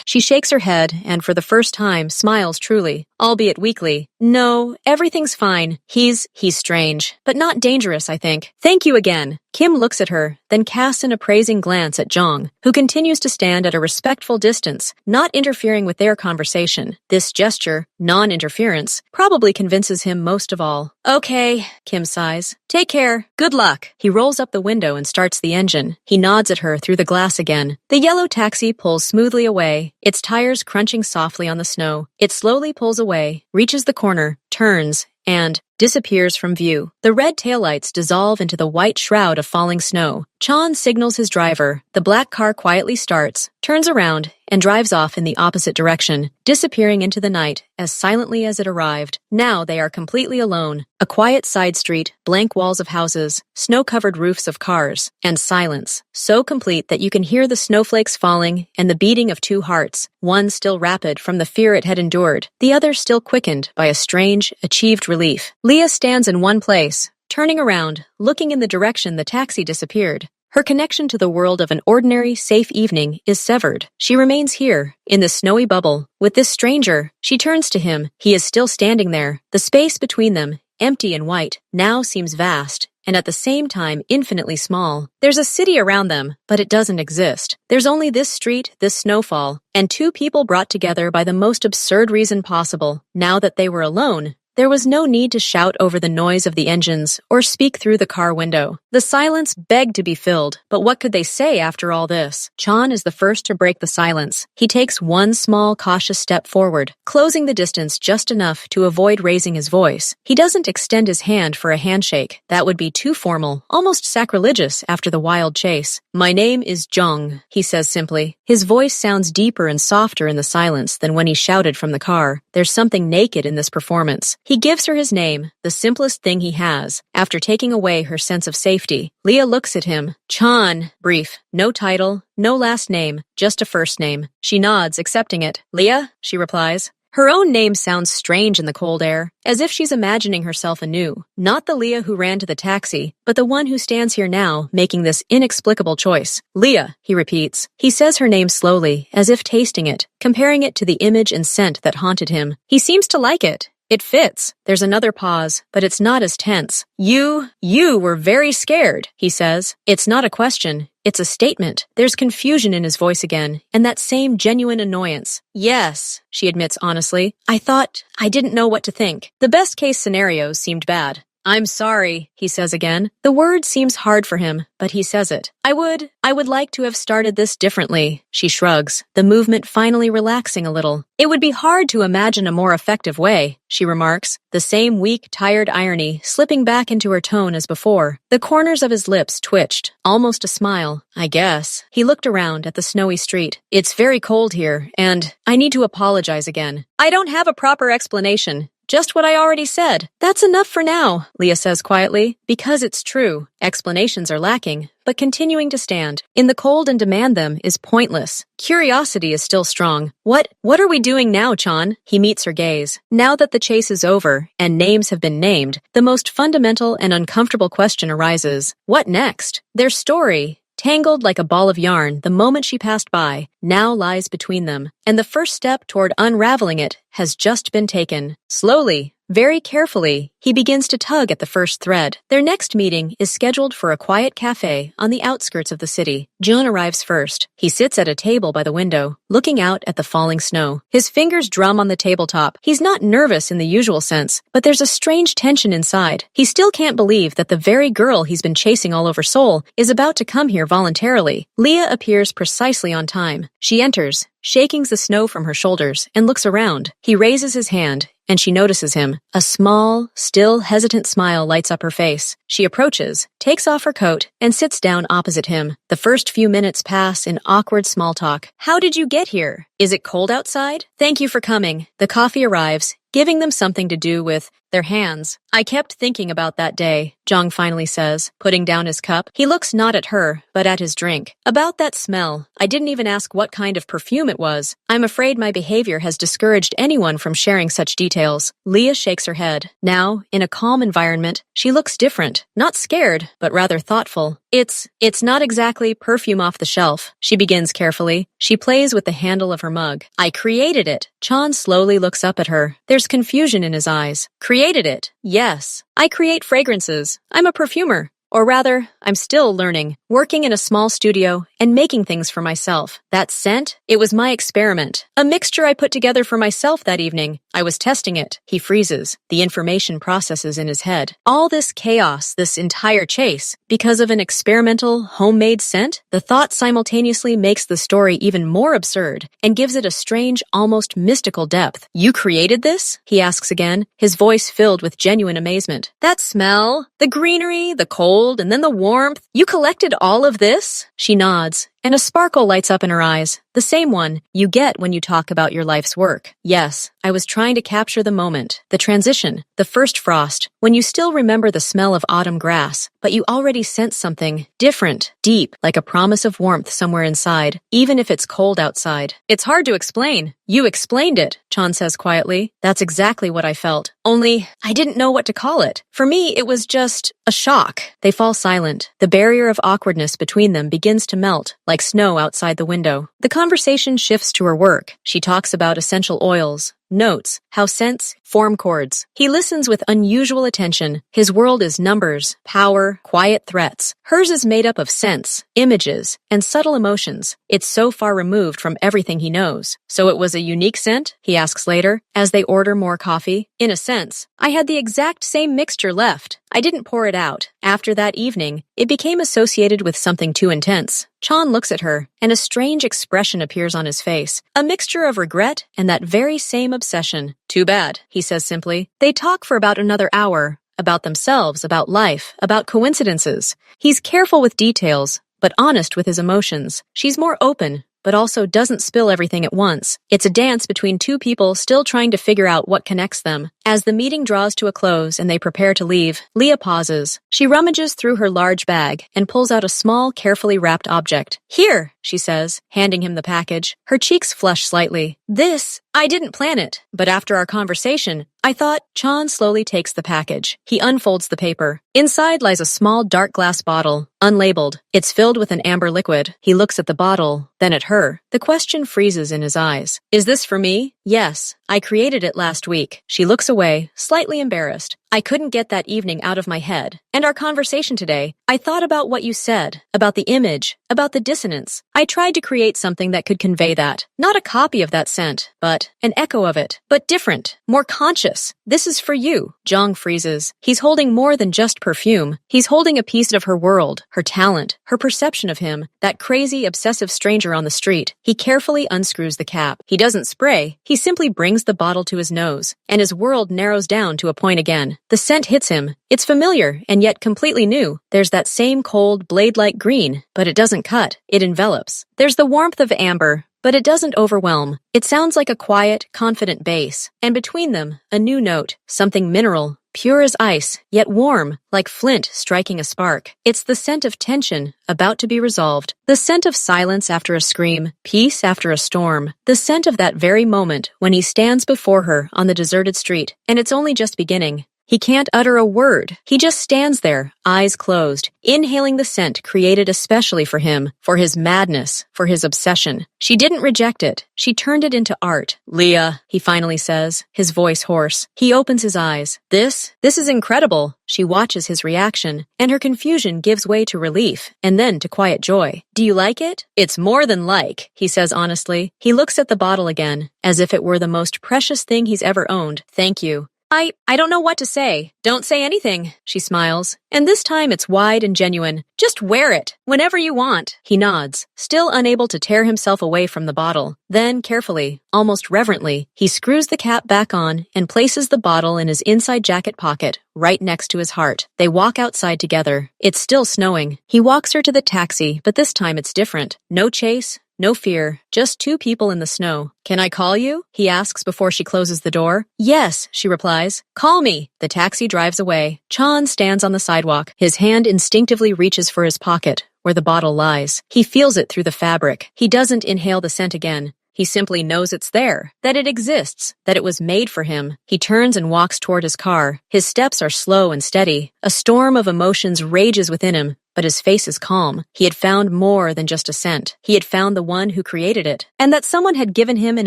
She shakes her head and, for the first time, smiles truly, albeit weakly. "No, everything's fine. He's strange, but not dangerous, I think. Thank you again." Kim looks at her, then casts an appraising glance at Jong, who continues to stand at a respectful distance, not interfering with their conversation. This gesture, non-interference, probably convinces him most of all. "Okay," Kim sighs. "Take care. Good luck." He rolls up the window and starts the engine. He nods at her through the glass again. The yellow taxi pulls smoothly away, its tires crunching softly on the snow. It slowly pulls away, reaches the corner, turns, and disappears from view. The red taillights dissolve into the white shroud of falling snow. Chan signals his driver. The black car quietly starts, turns around, and drives off in the opposite direction, disappearing into the night as silently as it arrived. Now they are completely alone. A quiet side street, blank walls of houses, snow-covered roofs of cars, and silence, so complete that you can hear the snowflakes falling and the beating of two hearts, one still rapid from the fear it had endured, the other still quickened by a strange, achieved relief. Leah stands in one place, turning around, looking in the direction the taxi disappeared. Her connection to the world of an ordinary, safe evening is severed. She remains here, in the snowy bubble, with this stranger. She turns to him. He is still standing there. The space between them, empty and white, now seems vast, and at the same time infinitely small. There's a city around them, but it doesn't exist. There's only this street, this snowfall, and two people brought together by the most absurd reason possible. Now that they were alone, there was no need to shout over the noise of the engines or speak through the car window. The silence begged to be filled, but what could they say after all this? Chan is the first to break the silence. He takes one small, cautious step forward, closing the distance just enough to avoid raising his voice. He doesn't extend his hand for a handshake. That would be too formal, almost sacrilegious after the wild chase. "My name is Jung," he says simply. His voice sounds deeper and softer in the silence than when he shouted from the car. There's something naked in this performance. He gives her his name, the simplest thing he has, after taking away her sense of safety. Leah looks at him. Chan. Brief. No title, no last name, just a first name. She nods, accepting it. "Leah?" she replies. Her own name sounds strange in the cold air, as if she's imagining herself anew. Not the Leah who ran to the taxi, but the one who stands here now, making this inexplicable choice. "Leah," he repeats. He says her name slowly, as if tasting it, comparing it to the image and scent that haunted him. He seems to like it. It fits. There's another pause, but it's not as tense. You were very scared," he says. It's not a question. It's a statement. There's confusion in his voice again, and that same genuine annoyance. "Yes," she admits honestly. I didn't know what to think. The best case scenarios seemed bad." "I'm sorry," he says again. The word seems hard for him, but he says it. I would like to have started this differently," she shrugs, the movement finally relaxing a little. "It would be hard to imagine a more effective way," she remarks, the same weak, tired irony slipping back into her tone as before. The corners of his lips twitched, almost a smile. "I guess." He looked around at the snowy street. "It's very cold here, and I need to apologize again. I don't have a proper explanation. Just what I already said. That's enough for now, Leah says quietly. Because it's true. Explanations are lacking, but continuing to stand in the cold and demand them is pointless. Curiosity is still strong. What are we doing now, Chan? He meets her gaze. Now that the chase is over and names have been named, the most fundamental and uncomfortable question arises. What next? Their story, tangled like a ball of yarn the moment she passed by, now lies between them, and the first step toward unraveling it has just been taken. Slowly, very carefully, he begins to tug at the first thread. Their next meeting is scheduled for a quiet cafe on the outskirts of the city. Jun arrives first. He sits at a table by the window, looking out at the falling snow. His fingers drum on the tabletop. He's not nervous in the usual sense, but there's a strange tension inside. He still can't believe that the very girl he's been chasing all over Seoul is about to come here voluntarily. Leah appears precisely on time. She enters, shaking the snow from her shoulders, and looks around. He raises his hand, and she notices him. A small, still hesitant smile lights up her face. She approaches, takes off her coat, and sits down opposite him. The first few minutes pass in awkward small talk. How did you get here? Is it cold outside? Thank you for coming. The coffee arrives, giving them something to do with their hands. I kept thinking about that day, Jong finally says, putting down his cup. He looks not at her, but at his drink. About that smell. I didn't even ask what kind of perfume it was. I'm afraid my behavior has discouraged anyone from sharing such details. Leah shakes her head. Now, in a calm environment, she looks different. Not scared, but rather thoughtful. It's not exactly perfume off the shelf. She begins carefully. She plays with the handle of her mug. I created it. Chan slowly looks up at her. There's confusion in his eyes. Created it? Yes. I create fragrances. I'm a perfumer. Or rather, I'm still learning, working in a small studio and making things for myself. That scent? It was my experiment. A mixture I put together for myself that evening. I was testing it. He freezes. The information processes in his head. All this chaos, this entire chase, because of an experimental, homemade scent? The thought simultaneously makes the story even more absurd and gives it a strange, almost mystical depth. You created this? He asks again, his voice filled with genuine amazement. That smell, the greenery, the cold, and then the warmth. You collected all of this? She nods, and a sparkle lights up in her eyes. The same one you get when you talk about your life's work. Yes, I was trying to capture the moment, the transition, the first frost, when you still remember the smell of autumn grass, but you already sense something different, deep, like a promise of warmth somewhere inside, even if it's cold outside. It's hard to explain. You explained it, Chan says quietly. That's exactly what I felt. Only, I didn't know what to call it. For me, it was just a shock. They fall silent. The barrier of awkwardness between them begins to melt, like snow outside the window. The conversation shifts to her work. She talks about essential oils, notes, how scents form chords. He listens with unusual attention. His world is numbers, power, quiet threats. Hers is made up of scents, images, and subtle emotions. It's so far removed from everything he knows. So it was a unique scent? He asks later, as they order more coffee. In a sense, I had the exact same mixture left. I didn't pour it out. After that evening, it became associated with something too intense. Chan looks at her, and a strange expression appears on his face. A mixture of regret and that very same obsession. Too bad, he says simply. They talk for about another hour. About themselves, about life, about coincidences. He's careful with details, but honest with his emotions. She's more open, but also doesn't spill everything at once. It's a dance between two people still trying to figure out what connects them. As the meeting draws to a close and they prepare to leave, Leah pauses. She rummages through her large bag and pulls out a small, carefully wrapped object. Here, she says, handing him the package. Her cheeks flush slightly. This, I didn't plan it, but after our conversation, I thought. Chan slowly takes the package. He unfolds the paper. Inside lies a small dark glass bottle, unlabeled. It's filled with an amber liquid. He looks at the bottle, then at her. The question freezes in his eyes. Is this for me? Yes. I created it last week. She looks away, slightly embarrassed. I couldn't get that evening out of my head. And our conversation today, I thought about what you said, about the image, about the dissonance. I tried to create something that could convey that. Not a copy of that scent, but an echo of it. But different, more conscious. This is for you. Jong freezes. He's holding more than just perfume. He's holding a piece of her world, her talent, her perception of him, that crazy, obsessive stranger on the street. He carefully unscrews the cap. He doesn't spray. He simply brings the bottle to his nose, and his world narrows down to a point again. The scent hits him. It's familiar, and yet completely new. There's that same cold, blade-like green, but it doesn't cut. It envelops. There's the warmth of amber, but it doesn't overwhelm. It sounds like a quiet, confident bass. And between them, a new note, something mineral, pure as ice, yet warm, like flint striking a spark. It's the scent of tension, about to be resolved. The scent of silence after a scream, peace after a storm. The scent of that very moment when he stands before her on the deserted street, and it's only just beginning. He can't utter a word. He just stands there, eyes closed, inhaling the scent created especially for him, for his madness, for his obsession. She didn't reject it. She turned it into art. "Leah," he finally says, his voice hoarse. He opens his eyes. This is incredible." She watches his reaction, and her confusion gives way to relief, and then to quiet joy. "Do you like it?" "It's more than like," he says honestly. He looks at the bottle again, as if it were the most precious thing he's ever owned. "Thank you." I don't know what to say." "Don't say anything," she smiles. "And this time it's wide and genuine. Just wear it, whenever you want." He nods, still unable to tear himself away from the bottle. Then, carefully, almost reverently, he screws the cap back on and places the bottle in his inside jacket pocket, right next to his heart. They walk outside together. It's still snowing. He walks her to the taxi, but this time it's different. No chase. No fear, just two people in the snow. "Can I call you?" he asks before she closes the door. "Yes," she replies. "Call me." The taxi drives away. Chan stands on the sidewalk. His hand instinctively reaches for his pocket, where the bottle lies. He feels it through the fabric. He doesn't inhale the scent again. He simply knows it's there, that it exists, that it was made for him. He turns and walks toward his car. His steps are slow and steady. A storm of emotions rages within him, but his face is calm. He had found more than just a scent. He had found the one who created it, and that someone had given him an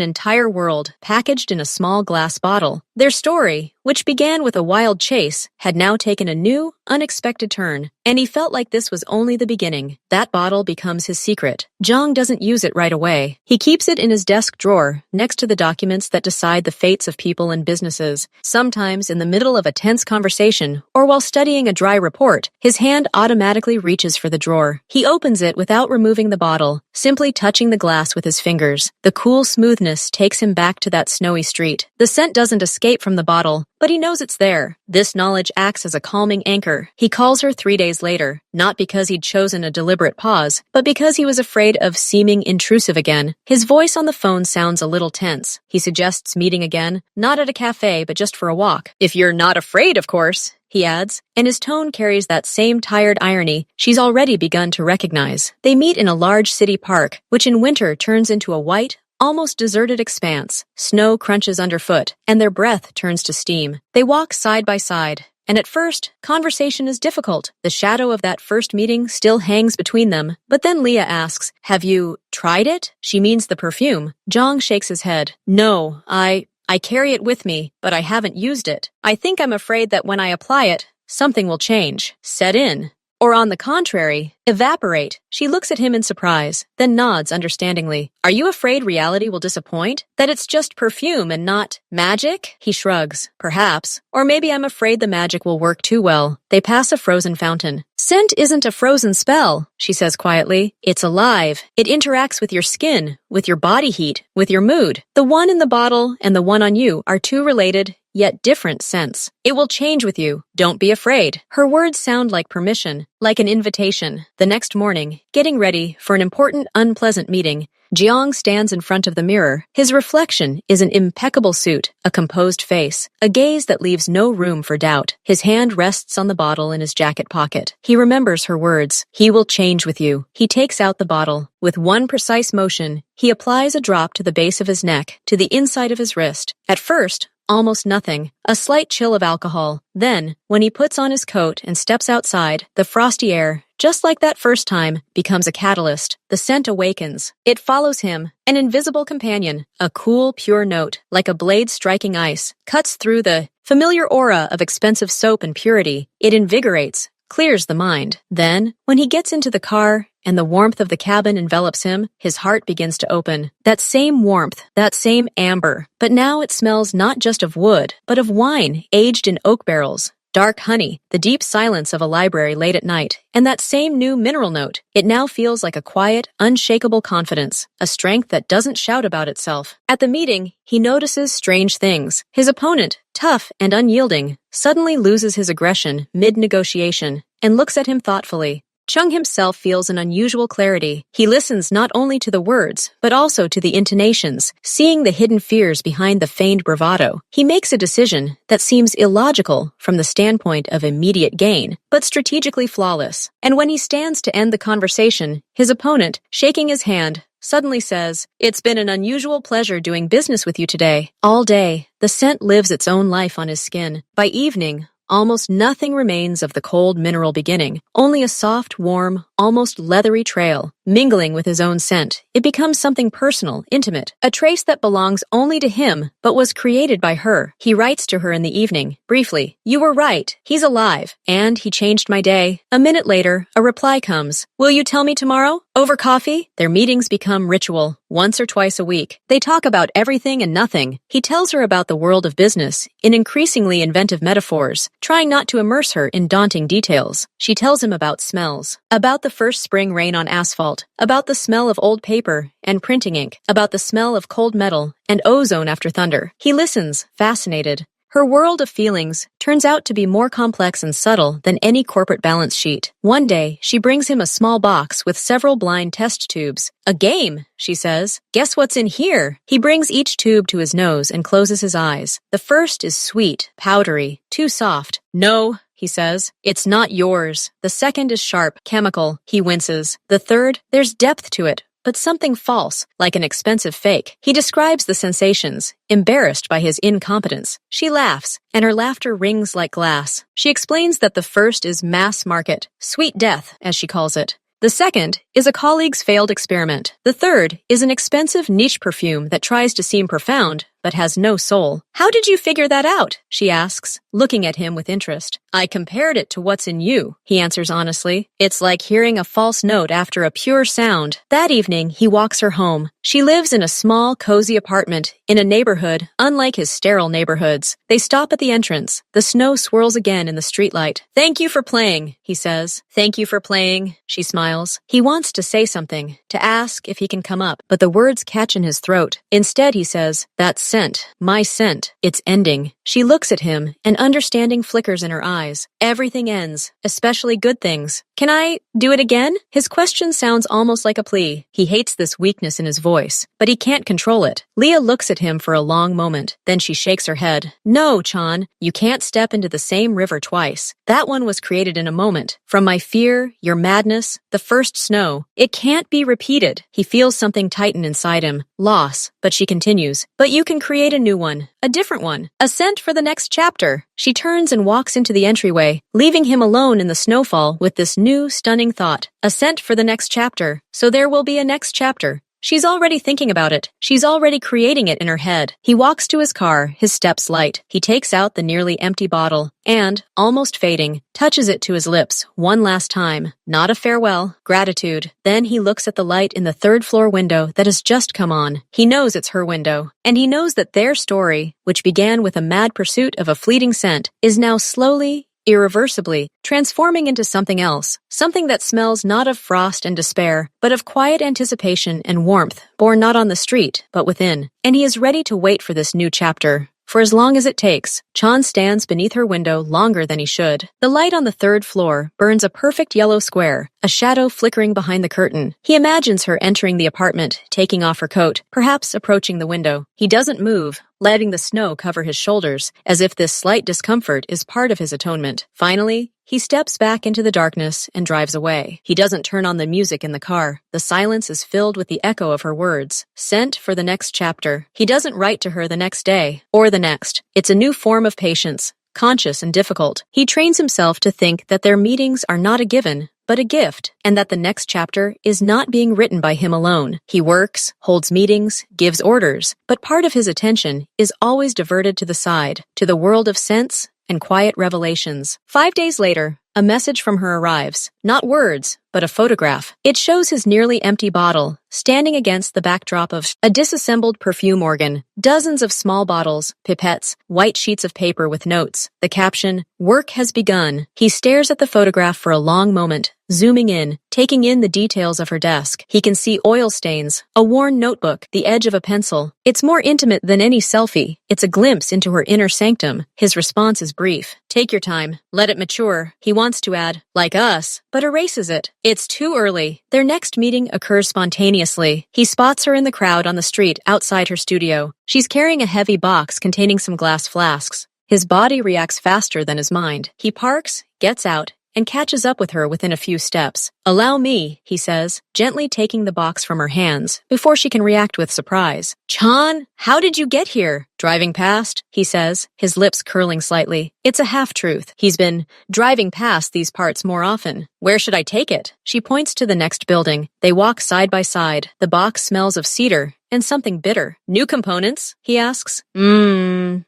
entire world, packaged in a small glass bottle. Their story, which began with a wild chase, had now taken a new, unexpected turn, and he felt like this was only the beginning. That bottle becomes his secret. Zhang doesn't use it right away. He keeps it in his desk drawer, next to the documents that decide the fates of people and businesses. Sometimes, in the middle of a tense conversation, or while studying a dry report, his hand automatically reaches for the drawer. He opens it without removing the bottle, simply touching the glass with his fingers. The cool smoothness takes him back to that snowy street. The scent doesn't escape from the bottle, but he knows it's there. This knowledge acts as a calming anchor. He calls her 3 days later, not because he'd chosen a deliberate pause, but because he was afraid of seeming intrusive again. His voice on the phone sounds a little tense. He suggests meeting again, not at a cafe, but just for a walk. "If you're not afraid, of course," he adds, and his tone carries that same tired irony she's already begun to recognize. They meet in a large city park, which in winter turns into a white, almost deserted expanse. Snow crunches underfoot, and their breath turns to steam. They walk side by side, and at first, conversation is difficult. The shadow of that first meeting still hangs between them. But then Leah asks, "Have you tried it?" She means the perfume. Zhang shakes his head. "No, I carry it with me, but I haven't used it. I think I'm afraid that when I apply it, something will change, set in. Or on the contrary, evaporate." She looks at him in surprise, then nods understandingly. "Are you afraid reality will disappoint? That it's just perfume and not magic?" He shrugs. "Perhaps. Or maybe I'm afraid the magic will work too well." They pass a frozen fountain. "Scent isn't a frozen spell," she says quietly. "It's alive. It interacts with your skin, with your body heat, with your mood. The one in the bottle and the one on you are two related, yet different scents. It will change with you. Don't be afraid." Her words sound like permission, like an invitation. The next morning, getting ready for an important, unpleasant meeting, Jiang stands in front of the mirror. His reflection is an impeccable suit, a composed face, a gaze that leaves no room for doubt. His hand rests on the bottle in his jacket pocket. He remembers her words. "He will change with you." He takes out the bottle. With one precise motion, he applies a drop to the base of his neck, to the inside of his wrist. At first, almost nothing, a slight chill of alcohol. Then, when he puts on his coat and steps outside, the frosty air, just like that first time, becomes a catalyst. The scent awakens. It follows him, an invisible companion, a cool, pure note, like a blade striking ice, cuts through the familiar aura of expensive soap and purity. It invigorates, clears the mind. Then, when he gets into the car, and the warmth of the cabin envelops him, his heart begins to open. That same warmth, that same amber. But now it smells not just of wood, but of wine aged in oak barrels, dark honey, the deep silence of a library late at night, and that same new mineral note. It now feels like a quiet, unshakable confidence, a strength that doesn't shout about itself. At the meeting, he notices strange things. His opponent, tough and unyielding, suddenly loses his aggression mid-negotiation and looks at him thoughtfully. Chung himself feels an unusual clarity. He listens not only to the words, but also to the intonations, seeing the hidden fears behind the feigned bravado. He makes a decision that seems illogical from the standpoint of immediate gain, but strategically flawless. And when he stands to end the conversation, his opponent, shaking his hand, suddenly says, "It's been an unusual pleasure doing business with you today." All day, the scent lives its own life on his skin. By evening, almost nothing remains of the cold mineral beginning, only a soft, warm, almost leathery trail. Mingling with his own scent, it becomes something personal, intimate, a trace that belongs only to him, but was created by her. He writes to her in the evening, briefly, "You were right, he's alive, and he changed my day." A minute later, a reply comes, "Will you tell me tomorrow? Over coffee?" Their meetings become ritual, once or twice a week. They talk about everything and nothing. He tells her about the world of business, in increasingly inventive metaphors, trying not to immerse her in daunting details. She tells him about smells, about the first spring rain on asphalt, about the smell of old paper and printing ink, about the smell of cold metal and ozone after thunder. He listens, fascinated. Her world of feelings turns out to be more complex and subtle than any corporate balance sheet. One day, she brings him a small box with several blind test tubes. "A game," she says. "Guess what's in here?" He brings each tube to his nose and closes his eyes. The first is sweet, powdery, too soft. "No," he says, "it's not yours." The second is sharp, chemical. He winces. The third, there's depth to it, but something false, like an expensive fake. He describes the sensations, embarrassed by his incompetence. She laughs, and her laughter rings like glass. She explains that the first is mass market, sweet death, as she calls it. The second is a colleague's failed experiment. The third is an expensive niche perfume that tries to seem profound, but has no soul. "How did you figure that out?" she asks, looking at him with interest. "I compared it to what's in you," he answers honestly. "It's like hearing a false note after a pure sound." That evening, he walks her home. She lives in a small, cozy apartment in a neighborhood unlike his sterile neighborhoods. They stop at the entrance. The snow swirls again in the streetlight. "Thank you for playing," he says. "Thank you for playing," she smiles. He wants to say something, to ask if he can come up, but the words catch in his throat. Instead, he says, "That scent, my scent, it's ending." She looks at him, and understanding flickers in her eyes. Everything ends, especially good things. "Can I do it again?" His question sounds almost like a plea. He hates this weakness in his voice, but he can't control it. Leah looks at him for a long moment. Then she shakes her head. "No, Chan, you can't step into the same river twice. That one was created in a moment. From my fear, your madness, the first snow. It can't be repeated." He feels something tighten inside him. Loss. But she continues. "But you can create a new one. A different one. A scent for the next chapter." She turns and walks into the entryway, leaving him alone in the snowfall with this new, stunning thought. A scent for the next chapter. So there will be a next chapter. She's already thinking about it. She's already creating it in her head. He walks to his car, his steps light. He takes out the nearly empty bottle and, almost fading, touches it to his lips one last time. Not a farewell, gratitude. Then he looks at the light in the third-floor window that has just come on. He knows it's her window, and he knows that their story, which began with a mad pursuit of a fleeting scent, is now slowly, irreversibly, transforming into something else, something that smells not of frost and despair, but of quiet anticipation and warmth, born not on the street, but within. And he is ready to wait for this new chapter. For as long as it takes, Chan stands beneath her window longer than he should. The light on the third floor burns a perfect yellow square, a shadow flickering behind the curtain. He imagines her entering the apartment, taking off her coat, perhaps approaching the window. He doesn't move, letting the snow cover his shoulders, as if this slight discomfort is part of his atonement. Finally, he steps back into the darkness and drives away. He doesn't turn on the music in the car. The silence is filled with the echo of her words. Sent for the next chapter. He doesn't write to her the next day, or the next. It's a new form of patience, conscious and difficult. He trains himself to think that their meetings are not a given, but a gift, and that the next chapter is not being written by him alone. He works, holds meetings, gives orders, but part of his attention is always diverted to the side, to the world of sense and quiet revelations. 5 days later, a message from her arrives. Not words, but a photograph. It shows his nearly empty bottle, standing against the backdrop of a disassembled perfume organ, dozens of small bottles, pipettes, white sheets of paper with notes. The caption, "Work has begun." He stares at the photograph for a long moment, zooming in, taking in the details of her desk. He can see oil stains, a worn notebook, the edge of a pencil. It's more intimate than any selfie. It's a glimpse into her inner sanctum. His response is brief. "Take your time. Let it mature." He wants to add, "like us," but erases it. It's too early. Their next meeting occurs spontaneously. He spots her in the crowd on the street outside her studio. She's carrying a heavy box containing some glass flasks. His body reacts faster than his mind. He parks, gets out, and catches up with her within a few steps. "Allow me," he says, gently taking the box from her hands before she can react with surprise. "Chan, how did you get here?" "Driving past," he says, his lips curling slightly. It's a half-truth. He's been driving past these parts more often. "Where should I take it?" She points to the next building. They walk side by side. The box smells of cedar and something bitter. "New components?" he asks.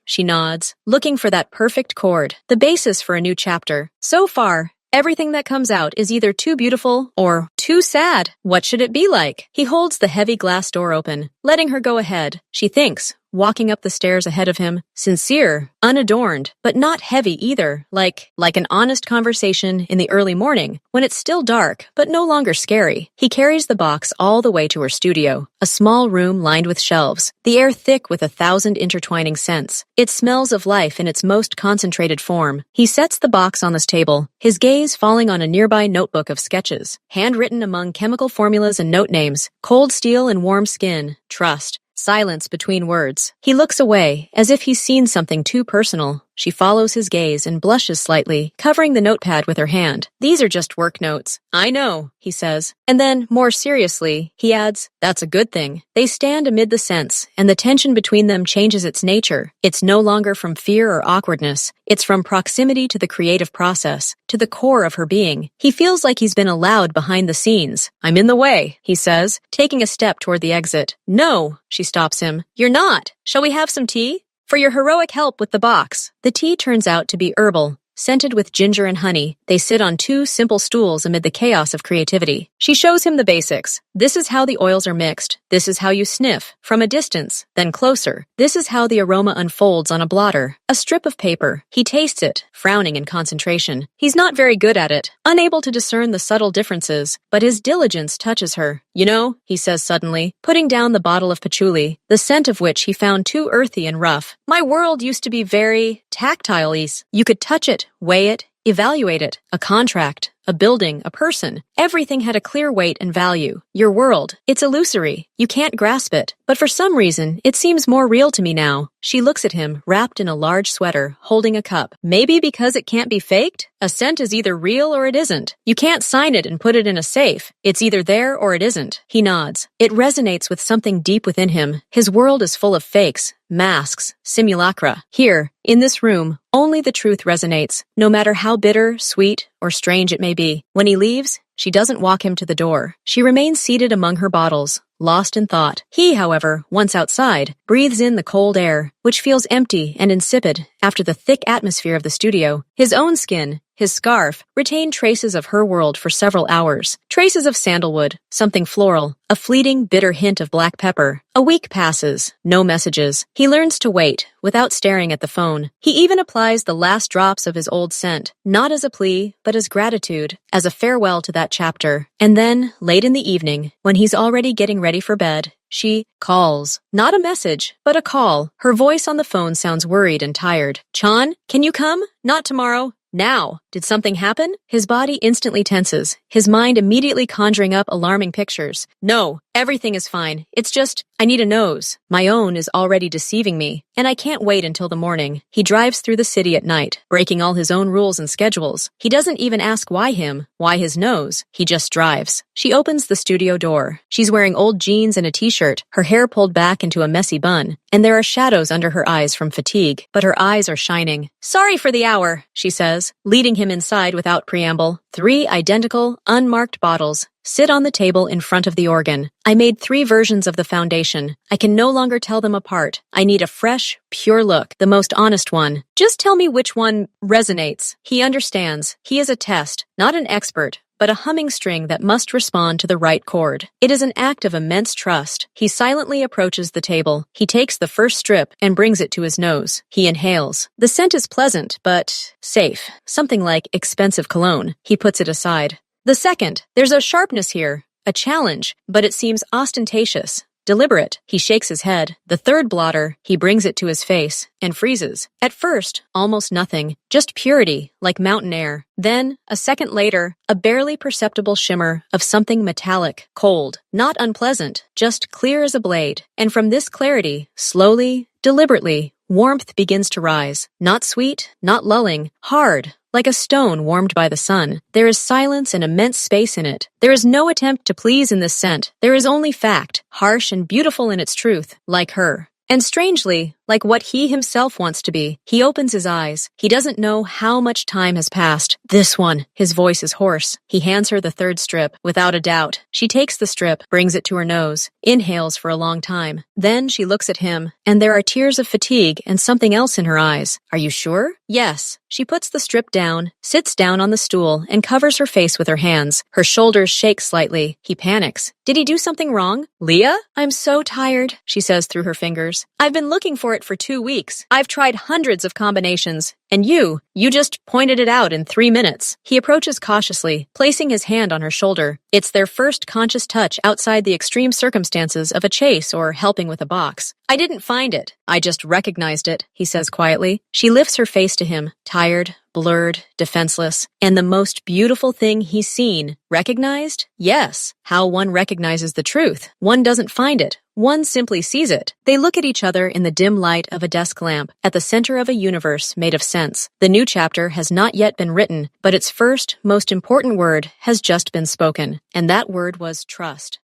She nods, looking for that perfect chord, the basis for a new chapter. So far, everything that comes out is either too beautiful or too sad. What should it be like? He holds the heavy glass door open, letting her go ahead. She thinks, walking up the stairs ahead of him, sincere, unadorned, but not heavy either, like an honest conversation in the early morning, when it's still dark, but no longer scary. He carries the box all the way to her studio, a small room lined with shelves, the air thick with 1,000 intertwining scents. It smells of life in its most concentrated form. He sets the box on this table, his gaze falling on a nearby notebook of sketches, handwritten among chemical formulas and note names, cold steel and warm skin, trust. Silence between words. He looks away, as if he's seen something too personal. She follows his gaze and blushes slightly, covering the notepad with her hand. "These are just work notes." "I know," he says. And then, more seriously, he adds, "That's a good thing." They stand amid the scents, and the tension between them changes its nature. It's no longer from fear or awkwardness. It's from proximity to the creative process, to the core of her being. He feels like he's been allowed behind the scenes. "I'm in the way," he says, taking a step toward the exit. "No," she stops him. "You're not. Shall we have some tea?" "For your heroic help with the box." The tea turns out to be herbal, scented with ginger and honey. They sit on two simple stools amid the chaos of creativity. She shows him the basics. This is how the oils are mixed. This is how you sniff, from a distance, then closer. This is how the aroma unfolds on a blotter, a strip of paper. He tastes it, frowning in concentration. He's not very good at it, unable to discern the subtle differences, but his diligence touches her. "You know," he says suddenly, putting down the bottle of patchouli, the scent of which he found too earthy and rough. "My world used to be very tactile-y. You could touch it, weigh it, evaluate it. A contract, a building, a person. Everything had a clear weight and value. Your world, it's illusory. You can't grasp it. But for some reason, it seems more real to me now." She looks at him, wrapped in a large sweater, holding a cup. "Maybe because it can't be faked? A scent is either real or it isn't. You can't sign it and put it in a safe. It's either there or it isn't." He nods. It resonates with something deep within him. His world is full of fakes, masks, simulacra. Here, in this room, only the truth resonates, no matter how bitter, sweet, or strange it may be. When he leaves, she doesn't walk him to the door. She remains seated among her bottles, lost in thought. He, however, once outside, breathes in the cold air, which feels empty and insipid after the thick atmosphere of the studio. His own skin, his scarf, retain traces of her world for several hours. Traces of sandalwood, something floral, a fleeting, bitter hint of black pepper. A week passes, no messages. He learns to wait, without staring at the phone. He even applies the last drops of his old scent, not as a plea, but as gratitude, as a farewell to that chapter. And then, late in the evening, when he's already getting ready for bed, she calls. Not a message, but a call. Her voice on the phone sounds worried and tired. "Chan, can you come? Not tomorrow. Now." Did something happen? His body instantly tenses, his mind immediately conjuring up alarming pictures. "No, everything is fine. It's just, I need a nose. My own is already deceiving me, and I can't wait until the morning." He drives through the city at night, breaking all his own rules and schedules. He doesn't even ask why him, why his nose. He just drives. She opens the studio door. She's wearing old jeans and a t-shirt, her hair pulled back into a messy bun, and there are shadows under her eyes from fatigue, but her eyes are shining. "Sorry for the hour," she says, leading him inside without preamble. 3 identical, unmarked bottles sit on the table in front of the organ. "I made 3 versions of the foundation. I can no longer tell them apart. I need a fresh, pure look, the most honest one. Just tell me which one resonates." He understands. He is a test, Not an expert, but a humming string that must respond to the right chord. It is an act of immense trust. He silently approaches the table. He takes the first strip and brings it to his nose. He inhales. The scent is pleasant, but safe. Something like expensive cologne. He puts it aside. The second, there's a sharpness here, a challenge, but it seems ostentatious. Deliberate. He shakes his head. The third blotter, he brings it to his face and freezes. At first, almost nothing, just purity, like mountain air. Then, a second later, a barely perceptible shimmer of something metallic, cold, not unpleasant, just clear as a blade. And from this clarity, slowly, deliberately, warmth begins to rise. Not sweet, not lulling, hard, like a stone warmed by the sun. There is silence and immense space in it. There is no attempt to please in this scent. There is only fact, harsh and beautiful in its truth, like her. And strangely, like what he himself wants to be, he opens his eyes. He doesn't know how much time has passed. This one. His voice is hoarse. He hands her the third strip, without a doubt. She takes the strip, brings it to her nose, inhales for a long time. Then she looks at him, and there are tears of fatigue and something else in her eyes. Are you sure? Yes. She puts the strip down, sits down on the stool, and covers her face with her hands. Her shoulders shake slightly. He panics. Did he do something wrong? Leah? I'm so tired, she says through her fingers. I've been looking for it for 2 weeks. I've tried hundreds of combinations. And you just pointed it out in 3 minutes. He approaches cautiously, placing his hand on her shoulder. It's their first conscious touch outside the extreme circumstances of a chase or helping with a box. I didn't find it. I just recognized it, he says quietly. She lifts her face to him, tired, blurred, defenseless. And the most beautiful thing he's seen. Recognized? Yes. How one recognizes the truth. One doesn't find it. One simply sees it. They look at each other in the dim light of a desk lamp, at the center of a universe made of sense. The new chapter has not yet been written, but its first, most important word has just been spoken. And that word was trust.